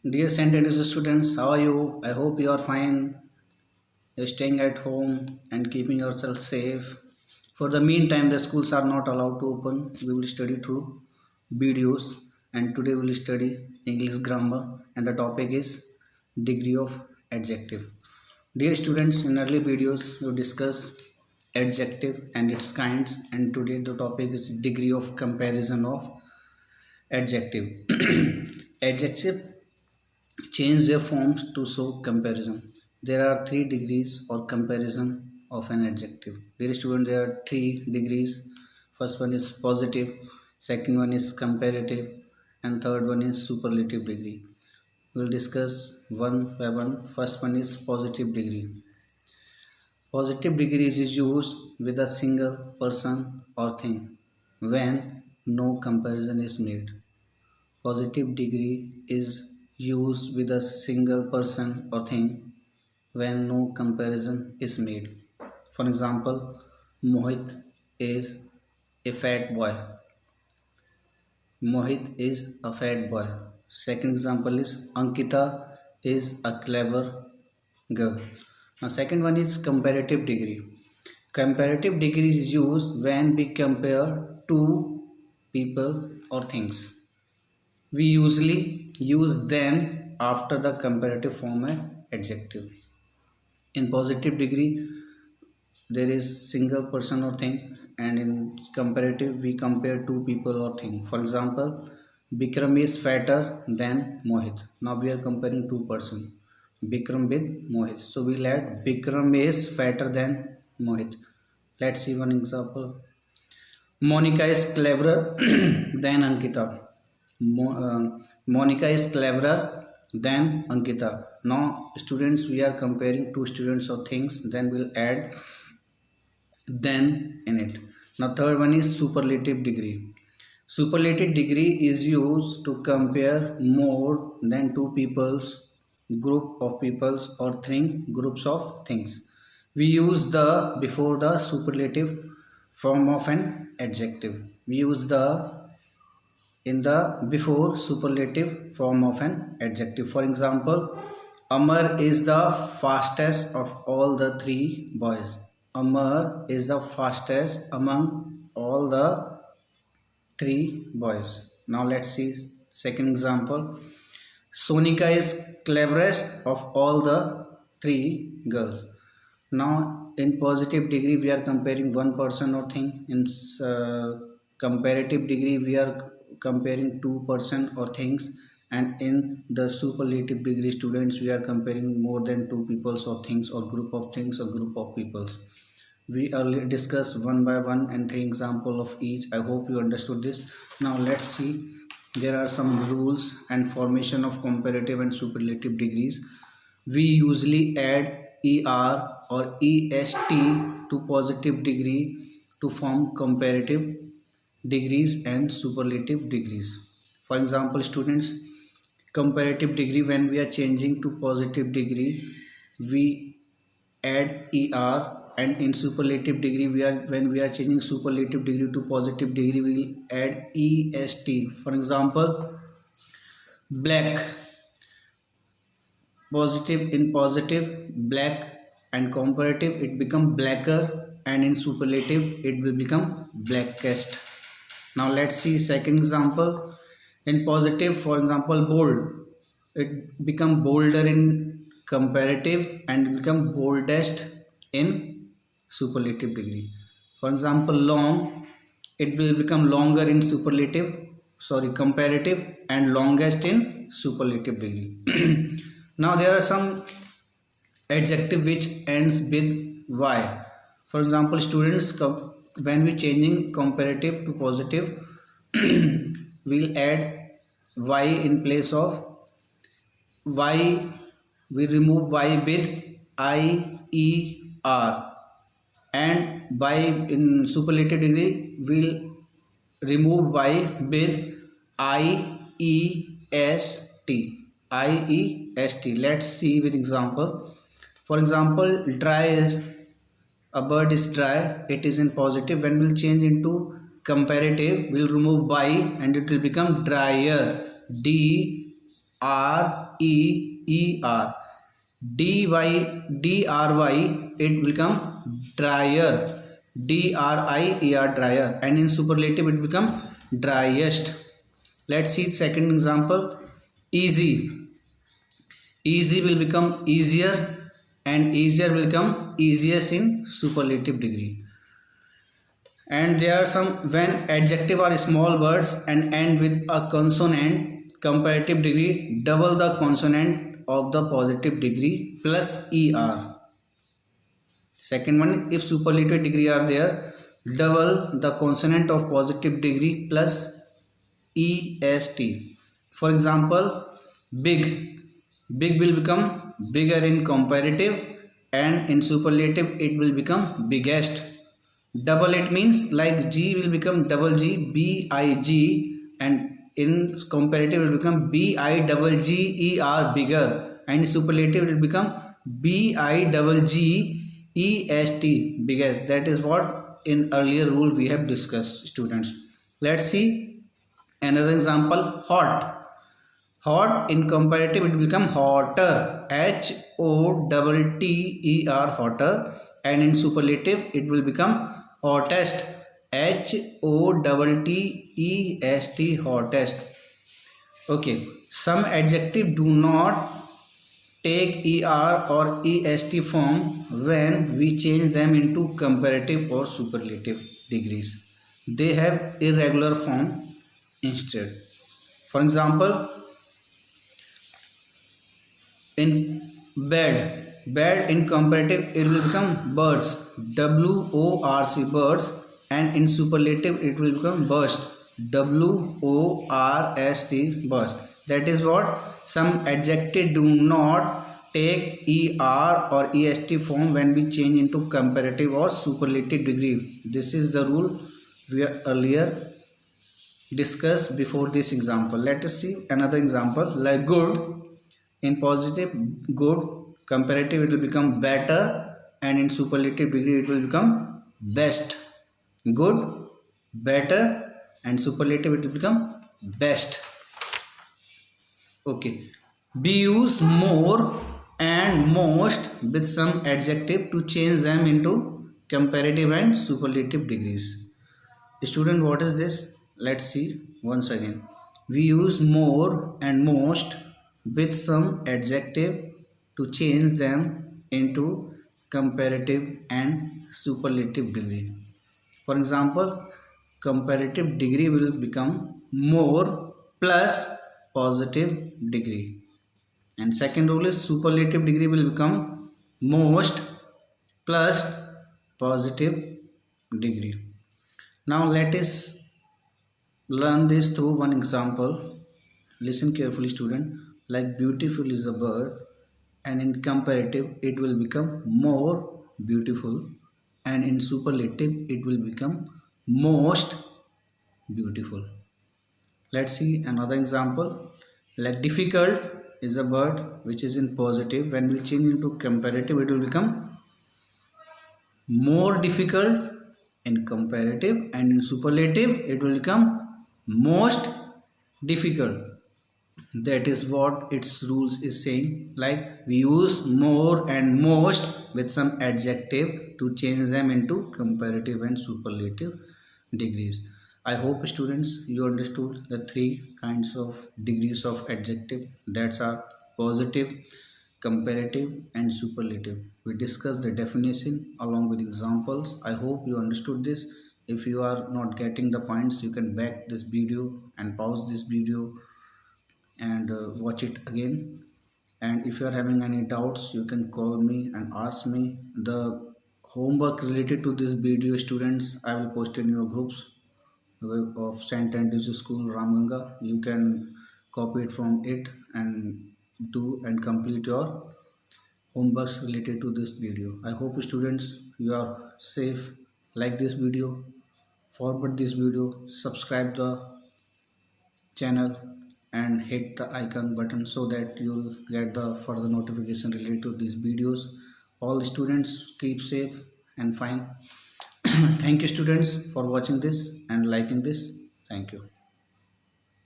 Dear St. Andrews students, how are you? I hope you are fine. You're staying at home and keeping yourself safe. For the meantime, the schools are not allowed to open. We will study through videos, and today we will study English grammar, and the topic is degree of adjective. Dear students, in early videos we discussed adjective and its kinds, and today the topic is degree of comparison of adjective. Adjective change their forms to show comparison. There are three degrees or comparison of an adjective. Dear student, there are three degrees. First one is positive, second one is comparative, and third one is superlative degree. We will discuss one by one. First one is positive degree. Positive degree is used with a single person or thing when no comparison is made. Positive degree is used with a single person or thing when no comparison is made. For example, Mohit is a fat boy. Mohit is a fat boy. Second example is Ankita is a clever girl. Now, second one is comparative degree. Comparative degree is used when we compare two people or things. We usually use them after the comparative form as adjective. In positive degree, there is single person or thing, and in comparative, we compare two people or thing. For example, Bikram is fatter than Mohit. Now we are comparing two person, Bikram with Mohit. So we'll add Bikram is fatter than Mohit. Let's see one example. Monica is cleverer than Ankita. Monica is cleverer than Ankita. Now, students, we are comparing two students or things, then we'll add then in it. Now, third one is superlative degree. Superlative degree is used to compare more than two people's, group of people's, or three groups of things. We use the before the superlative form of an adjective. We use the in the before superlative form of an adjective. For example, Amar is the fastest of all the three boys. Amar is the fastest among all the three boys. Now let's see second example. Sonika is cleverest of all the three girls. Now in positive degree we are comparing one person or thing. In comparative degree we are comparing two person or things, and in the superlative degree students we are comparing more than two peoples or things or group of things or group of peoples. We earlier discussed one by one and three example of each. I hope you understood this. Now let's see, there are some rules and formation of comparative and superlative degrees. We usually add er or est to positive degree to form comparative degrees and superlative degrees. For example, students, comparative degree, when we are changing to positive degree, we add er, and in superlative degree when we are changing superlative degree to positive degree we will add est. For example, black, positive, in positive black, and comparative it become blacker, and in superlative it will become blackest. Now let's see second example. In positive, for example, bold, it become bolder in comparative and become boldest in superlative degree. For example, long, it will become longer in comparative, and longest in superlative degree. Now there are some adjective which ends with y. For example, students, when we changing comparative to positive, we'll add y in place of y. We remove y with ier, and by in superlative degree we'll remove y with iest. Let's see with example. For example, dry is, a bird is dry, it is in positive. When we'll change into comparative, we'll remove y and it will become drier, R-E-E-R. D-Y-D-R-Y, it become dryer. D-R-I-E-R, dryer. And in superlative, it become driest. Let's see second example. Easy. Easy will become easier, and easier will become easiest in superlative degree. And there are some, when adjective are small words and end with a consonant, comparative degree, double the consonant of the positive degree plus er. Second one, if superlative degree are there, double the consonant of positive degree plus est. For example, big. Big will become bigger in comparative, and in superlative it will become biggest. Double it means like G will become double G, B-I-G, and in comparative it will become B-I-double-G-E-R, bigger, and in superlative it will become B-I-double-G-E-S-T, biggest. That is what in earlier rule we have discussed, students. Let's see another example. Hot. Hot in comparative it will become hotter, H-O-T-T-E-R, hotter, and in superlative it will become hottest, H-O-T-T-E-S-T, hottest. Okay, some adjective do not take er or est form when we change them into comparative or superlative degrees. They have irregular form instead. For example, in bed in comparative it will become birds, W-O-R-C, birds, and in superlative it will become burst, W-O-R-S-T, burst. That is what some adjective do not take er or est form when we change into comparative or superlative degree. This is the rule we earlier discussed before this example. Let us see another example, like good. In positive, good, comparative it will become better, and in superlative degree it will become best. Good, better, and superlative it will become best. Okay, we use more and most with some adjective to change them into comparative and superlative degrees. Student, what is this? Let's see once again. We use more and most with some adjective to change them into comparative and superlative degree. For example, comparative degree will become more plus positive degree, and second rule is superlative degree will become most plus positive degree. Now let us learn this through one example. Listen carefully, student. Like beautiful is a bird, and in comparative it will become more beautiful, and in superlative it will become most beautiful. Let's see another example. Like difficult is a bird, which is in positive. When we'll change into comparative it will become more difficult in comparative, and in superlative it will become most difficult. That is what its rules is saying. Like we use more and most with some adjective to change them into comparative and superlative degrees. I hope students you understood the three kinds of degrees of adjective, that's are positive, comparative and superlative. We discussed the definition along with examples. I hope you understood this. If you are not getting the points, you can back this video and pause this video and watch it again. And if you are having any doubts, you can call me and ask me. The homework related to this video, students, I will post in your groups of St. Andrew's School, Ramganga. You can copy it from it and do and complete your homeworks related to this video. I hope students you are safe. Like this video, forward this video, subscribe the channel and hit the icon button so that you'll get the further notification related to these videos. All students keep safe and fine. Thank you students for watching this and liking this. Thank you.